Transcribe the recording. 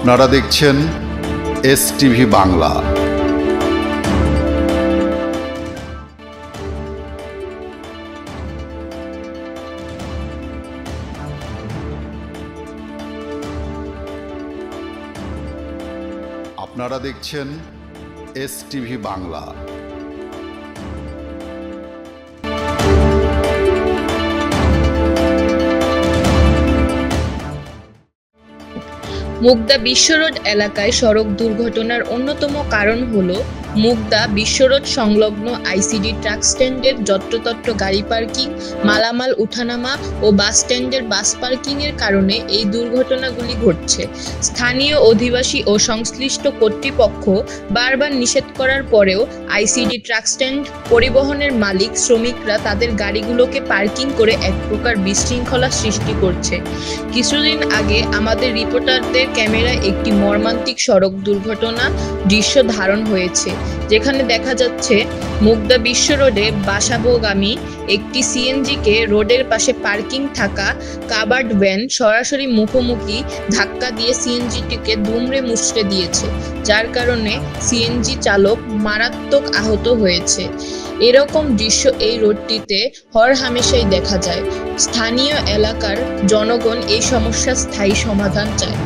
আপনারা দেখছেন এসটিভি বাংলা। আপনারা দেখছেন এসটিভি বাংলা। মুগদা বিশ্বরোড এলাকায় সড়ক দুর্ঘটনার অন্যতম কারণ হলো মুগদা বিশ্বরোড সংলগ্ন আইসিডি ট্রাক স্ট্যান্ডের যত্রতত্র গাড়ি পার্কিং, মালামাল উঠানামা ও বাস স্ট্যান্ডের বাস পার্কিংয়ের কারণে এই দুর্ঘটনাগুলি ঘটছে। স্থানীয় অধিবাসী ও সংশ্লিষ্ট কর্তৃপক্ষ বারবার নিষেধ করার পরেও আইসিডি ট্রাক স্ট্যান্ড, পরিবহনের মালিক, শ্রমিকরা তাদের গাড়িগুলোকে পার্কিং করে এক প্রকার বিশৃঙ্খলা সৃষ্টি করছে। কিছুদিন আগে আমাদের রিপোর্টারদের ক্যামেরায় একটি মর্মান্তিক সড়ক দুর্ঘটনা দৃশ্য ধারণ হয়েছে, যেখানে দেখা যাচ্ছে মুগদা বিশ্ব রোডে বাসাবোগামী একটি সিএনজিকে রোডের পাশে পার্কিং থাকা কাভার্ড ভ্যান সরাসরি মুখোমুখি ধাক্কা দিয়ে সিএনজিটিকে দুমড়ে মুচড়ে দিয়েছে, যার কারণে সিএনজি চালক মারাত্মক আহত হয়েছে। এরকম দৃশ্য এই রোডটিতে হরহামেশাই দেখা যায়। স্থানীয় এলাকার জনগণ এই সমস্যার স্থায়ী সমাধান চায়।